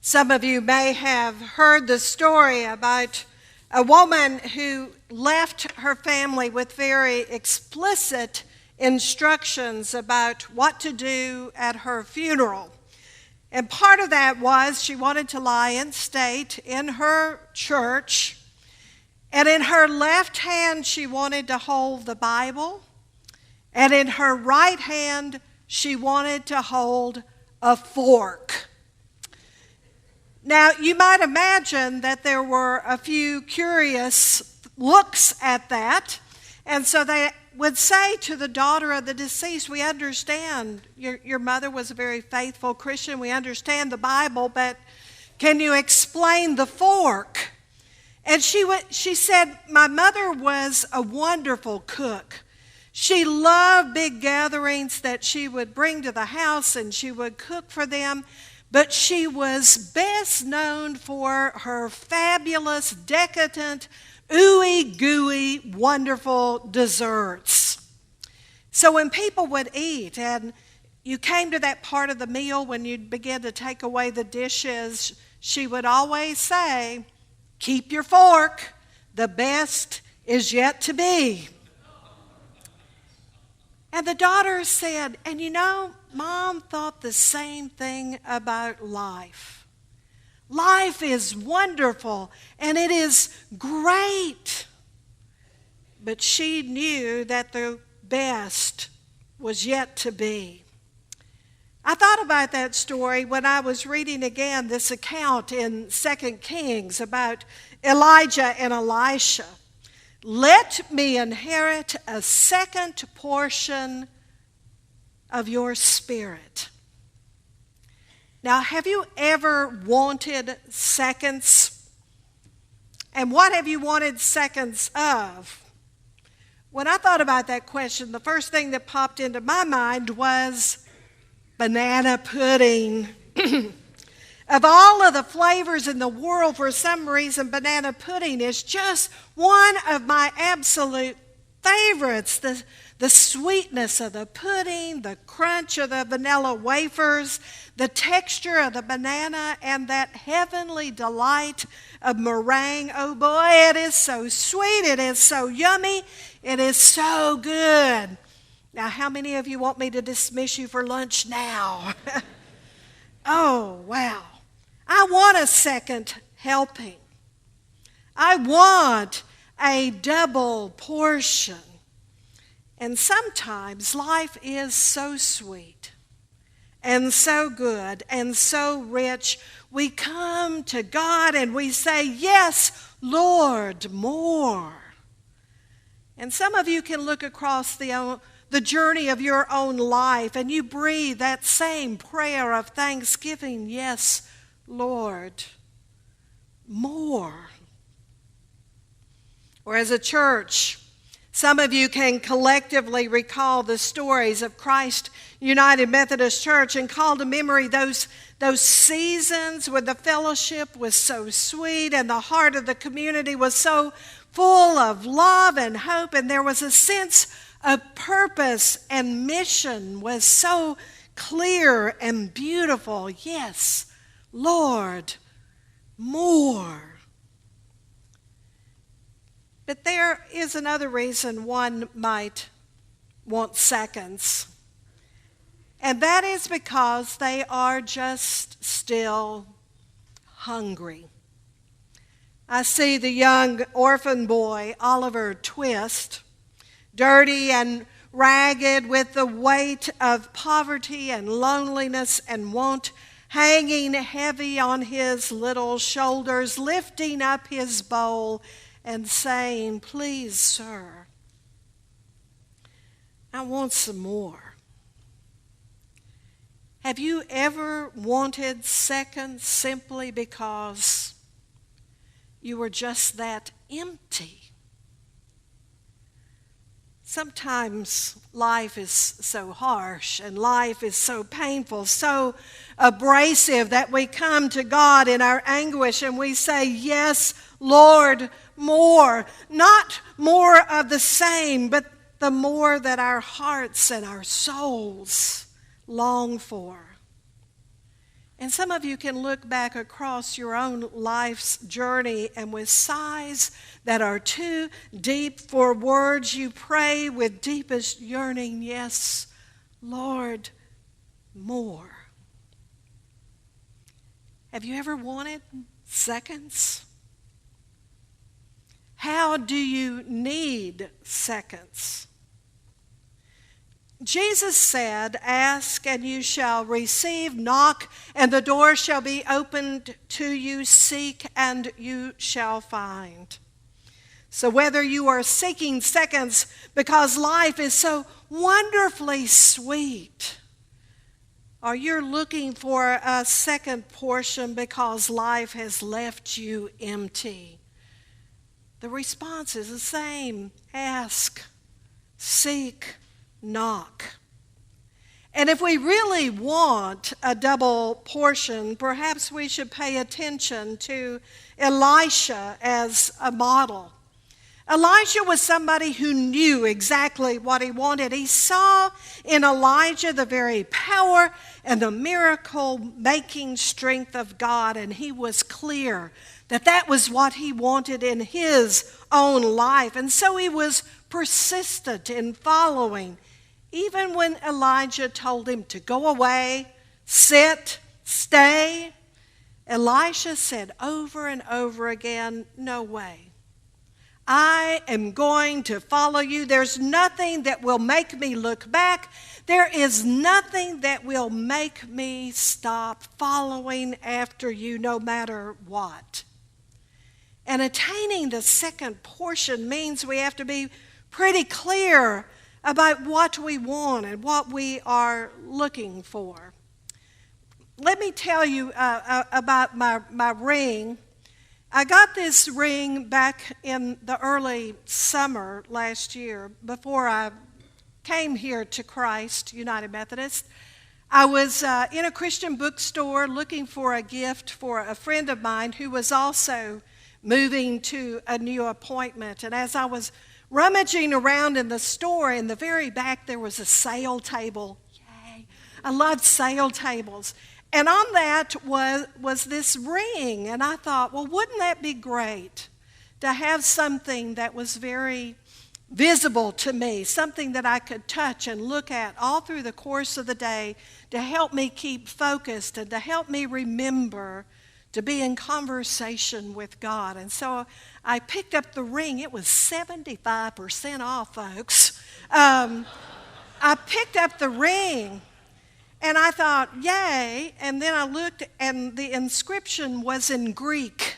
Some of you may have heard the story about a woman who left her family with very explicit instructions about what to do at her funeral. And part of that was she wanted to lie in state in her church, and in her left hand she wanted to hold the Bible, and in her right hand she wanted to hold a fork. Now, you might imagine that there were a few curious looks at that, and so they would say to the daughter of the deceased, "We understand your mother was a very faithful Christian. We understand the Bible, but can you explain the fork?" And she said, "My mother was a wonderful cook. She loved big gatherings that she would bring to the house, and she would cook for them. But she was best known for her fabulous, decadent, ooey gooey, wonderful desserts." So when people would eat, and you came to that part of the meal when you'd begin to take away the dishes, she would always say, "Keep your fork. The best is yet to be." And the daughter said, "And you know, Mom thought the same thing about life. Life is wonderful and it is great." But she knew that the best was yet to be. I thought about that story when I was reading again this account in 2 Kings about Elijah and Elisha. "Let me inherit a second portion of your spirit." Now, have you ever wanted seconds? And what have you wanted seconds of? When I thought about that question, the first thing that popped into my mind was banana pudding. Of all of the flavors in the world, for some reason, banana pudding is just one of my absolute favorites. The sweetness of the pudding, the crunch of the vanilla wafers, the texture of the banana, and that heavenly delight of meringue. Oh boy, it is so sweet, it is so yummy, it is so good. Now, how many of you want me to dismiss you for lunch now? Oh, wow. I want a second helping. I want a double portion. And sometimes life is so sweet and so good and so rich. We come to God and we say, "Yes, Lord, more." And some of you can look across the journey of your own life and you breathe that same prayer of thanksgiving. "Yes, Lord, more." Or as a church, some of you can collectively recall the stories of Christ United Methodist Church and call to memory those seasons when the fellowship was so sweet and the heart of the community was so full of love and hope, and there was a sense of purpose and mission was so clear and beautiful. Yes, Lord, more. But there is another reason one might want seconds, and that is because they are just still hungry. I see the young orphan boy, Oliver Twist, dirty and ragged with the weight of poverty and loneliness and want hanging heavy on his little shoulders, lifting up his bowl and saying, "Please, sir, I want some more." Have you ever wanted seconds simply because you were just that empty? Sometimes life is so harsh and life is so painful, so abrasive that we come to God in our anguish and we say, "Yes, Lord, more." Not more of the same, but the more that our hearts and our souls long for. And some of you can look back across your own life's journey, and with sighs that are too deep for words, you pray with deepest yearning, yes, Lord, more. Have you ever wanted seconds? How do you need seconds? Jesus said, ask and you shall receive, knock and the door shall be opened to you, seek and you shall find. So whether you are seeking seconds because life is so wonderfully sweet, or you're looking for a second portion because life has left you empty, the response is the same. Ask, seek, knock. And if we really want a double portion, perhaps we should pay attention to Elisha as a model. Elisha was somebody who knew exactly what he wanted. He saw in Elijah the very power and the miracle-making strength of God, and he was clear that that was what he wanted in his own life. And so he was persistent in following, even when Elijah told him to go away, sit, stay. Elisha said over and over again, no way. I am going to follow you. There's nothing that will make me look back. There is nothing that will make me stop following after you no matter what. And attaining the second portion means we have to be pretty clear about what we want and what we are looking for. Let me tell you about my ring. I got this ring back in the early summer last year before I came here to Christ United Methodist. I was in a Christian bookstore looking for a gift for a friend of mine who was also moving to a new appointment. And as I was rummaging around in the store, in the very back there was a sale table. Yay! I loved sale tables. And on that was this ring. And I thought, well, wouldn't that be great to have something that was very visible to me, something that I could touch and look at all through the course of the day to help me keep focused and to help me remember to be in conversation with God. And so I picked up the ring. It was 75% off, folks. I picked up the ring. And I thought, yay, and then I looked and the inscription was in Greek.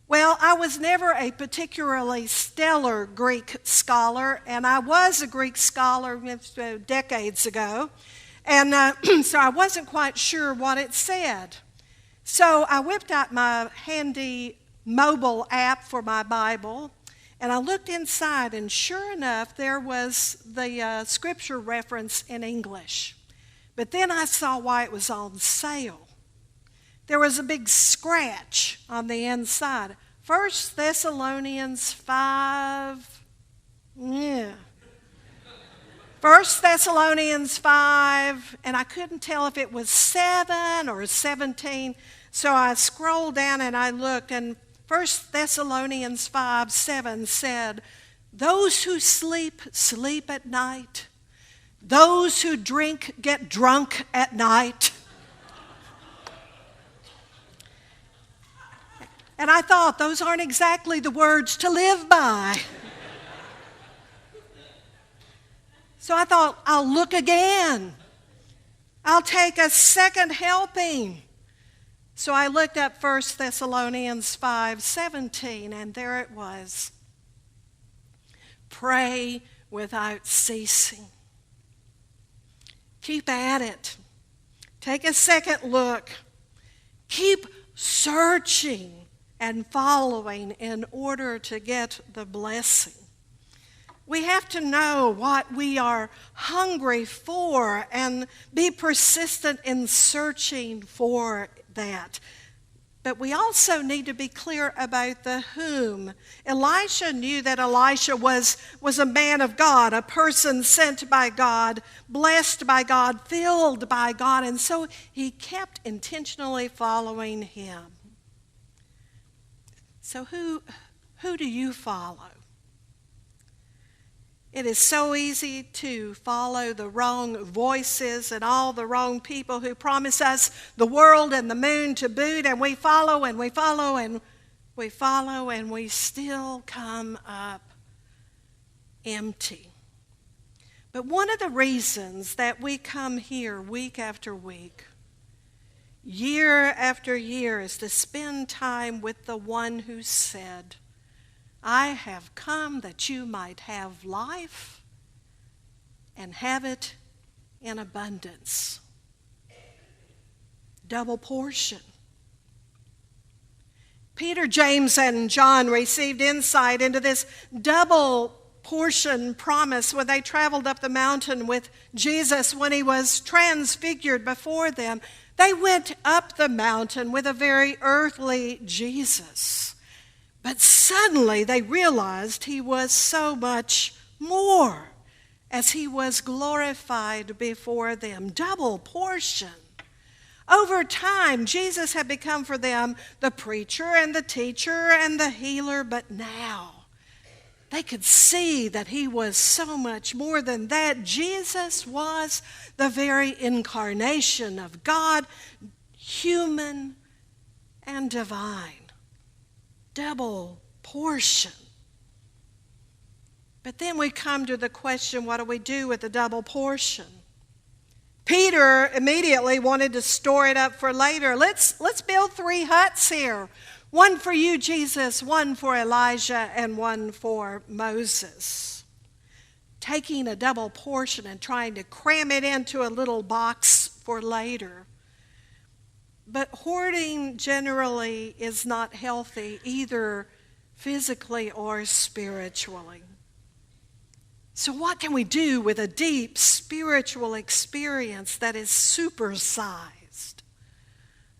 Well, I was never a particularly stellar Greek scholar, and I was a Greek scholar decades ago, and so I wasn't quite sure what it said. So I whipped out my handy mobile app for my Bible, and I looked inside, and sure enough, there was the scripture reference in English. But then I saw why it was on sale. There was a big scratch on the inside. 1 Thessalonians 5. Yeah. 1 Thessalonians 5, and I couldn't tell if it was 7 or 17. So I scrolled down and I looked, and 1 Thessalonians 5:7 said, those who sleep, sleep at night. Those who drink get drunk at night. And I thought, those aren't exactly the words to live by. So I thought, I'll look again. I'll take a second helping. So I looked up 1 Thessalonians 5:17, and there it was. Pray without ceasing. Keep at it. Take a second look. Keep searching and following in order to get the blessing. We have to know what we are hungry for and be persistent in searching for that. But we also need to be clear about the whom. Elisha knew that Elisha was a man of God, a person sent by God, blessed by God, filled by God, and so he kept intentionally following him. So who do you follow? It is so easy to follow the wrong voices and all the wrong people who promise us the world and the moon to boot, and we follow and we follow and we follow, and we still come up empty. But one of the reasons that we come here week after week, year after year, is to spend time with the one who said, I have come that you might have life and have it in abundance. Double portion. Peter, James, and John received insight into this double portion promise when they traveled up the mountain with Jesus when he was transfigured before them. They went up the mountain with a very earthly Jesus. But suddenly they realized he was so much more as he was glorified before them. Double portion. Over time, Jesus had become for them the preacher and the teacher and the healer, but now they could see that he was so much more than that. Jesus was the very incarnation of God, human and divine. Double portion. But then we come to the question, what do we do with the double portion? Peter immediately wanted to store it up for later. Let's build 3 huts here. One for you, Jesus, one for Elijah, and one for Moses. Taking a double portion and trying to cram it into a little box for later. But hoarding generally is not healthy, either physically or spiritually. So what can we do with a deep spiritual experience that is supersized?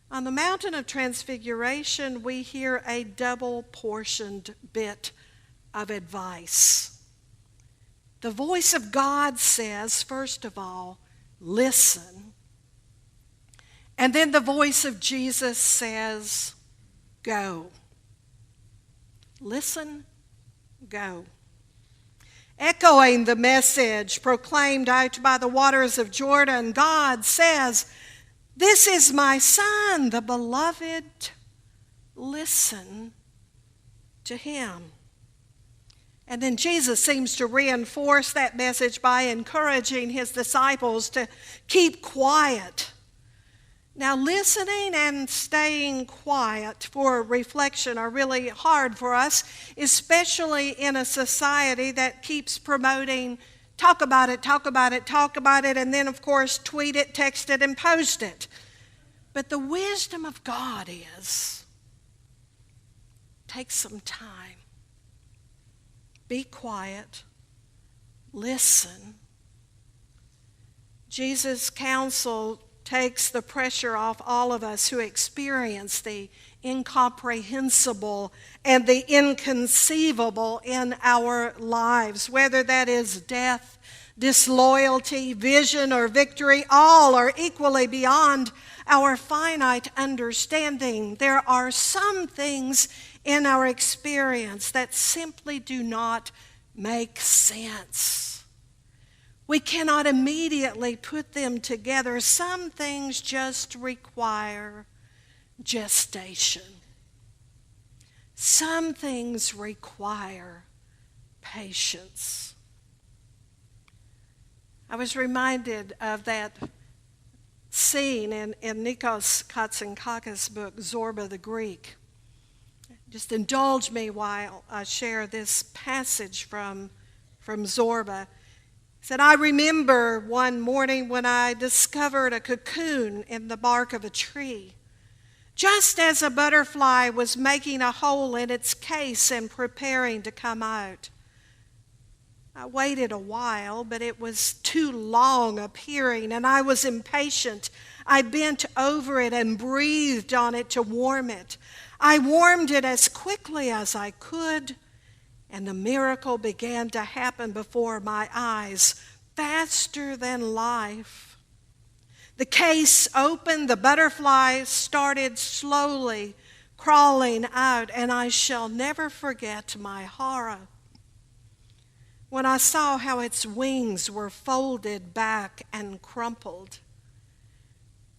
On the mountain of transfiguration, we hear a double-portioned bit of advice. The voice of God says, first of all, listen. And then the voice of Jesus says, go. Listen, go. Echoing the message proclaimed out by the waters of Jordan, God says, this is my son, the beloved. Listen to him. And then Jesus seems to reinforce that message by encouraging his disciples to keep quiet. Now, listening and staying quiet for reflection are really hard for us, especially in a society that keeps promoting talk about it, talk about it, talk about it, and then, of course, tweet it, text it, and post it. But the wisdom of God is, take some time, be quiet, listen. Jesus' counsel takes the pressure off all of us who experience the incomprehensible and the inconceivable in our lives, whether that is death, disloyalty, vision, or victory. All are equally beyond our finite understanding. There are some things in our experience that simply do not make sense. We cannot immediately put them together. Some things just require gestation. Some things require patience. I was reminded of that scene in Nikos Katsankakis' book, Zorba the Greek. Just indulge me while I share this passage from Zorba. He said, I remember one morning when I discovered a cocoon in the bark of a tree. Just as a butterfly was making a hole in its case and preparing to come out. I waited a while, but it was too long appearing, and I was impatient. I bent over it and breathed on it to warm it. I warmed it as quickly as I could, and the miracle began to happen before my eyes, faster than life. The case opened, the butterfly started slowly crawling out, and I shall never forget my horror when I saw how its wings were folded back and crumpled.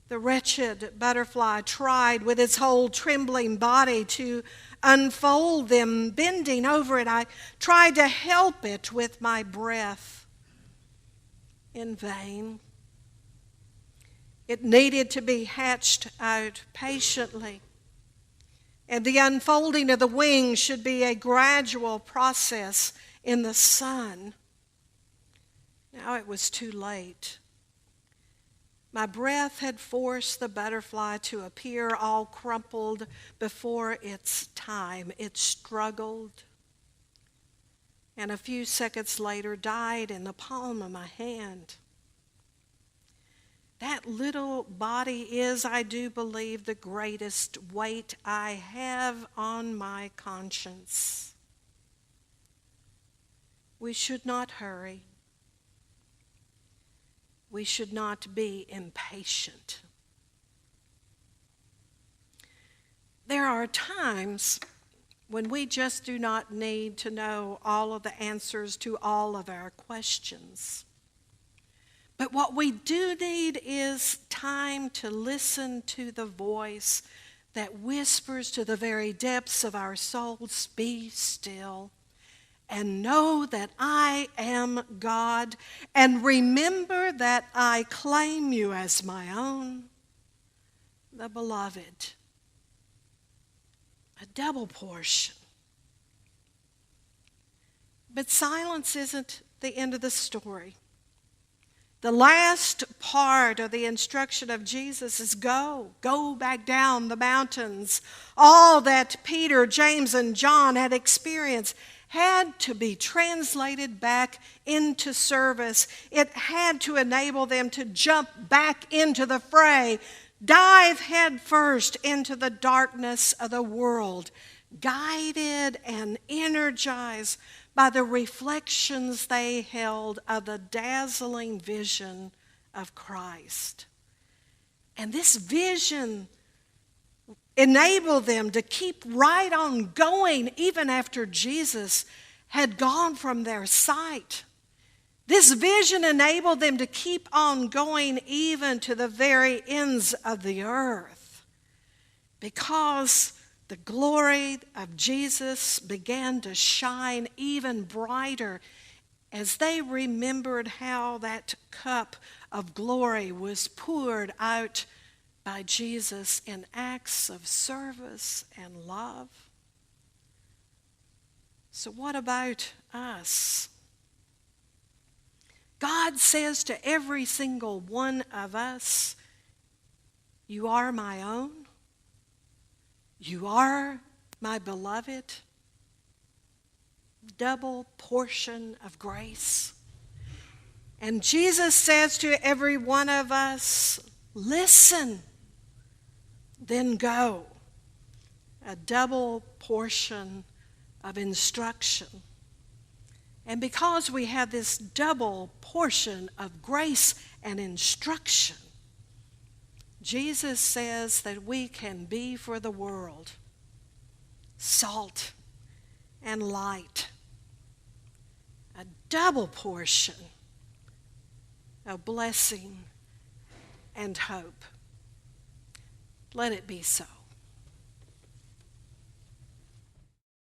The wretched butterfly tried with its whole trembling body to unfold them. Bending over it, I tried to help it with my breath. In vain. It needed to be hatched out patiently, and the unfolding of the wings should be a gradual process in the sun. Now it was too late. My breath had forced the butterfly to appear all crumpled before its time. It struggled, and a few seconds later died in the palm of my hand. That little body is, I do believe, the greatest weight I have on my conscience. We should not hurry. We should not be impatient. There are times when we just do not need to know all of the answers to all of our questions. But what we do need is time to listen to the voice that whispers to the very depths of our souls, "Be still, and know that I am God, and remember that I claim you as my own, the beloved." A double portion. But silence isn't the end of the story. The last part of the instruction of Jesus is go back down the mountains. All that Peter, James, and John had experienced had to be translated back into service. It had to enable them to jump back into the fray, dive headfirst into the darkness of the world, guided and energized by the reflections they held of the dazzling vision of Christ. And this vision enabled them to keep right on going even after Jesus had gone from their sight. This vision enabled them to keep on going even to the very ends of the earth, because the glory of Jesus began to shine even brighter as they remembered how that cup of glory was poured out by Jesus in acts of service and love. So what about us? God says to every single one of us, "You are my own. You are my beloved." Double portion of grace. And Jesus says to every one of us, "Listen, then go." A double portion of instruction. And because we have this double portion of grace and instruction, Jesus says that we can be for the world salt and light. A double portion of blessing and hope. Let it be so.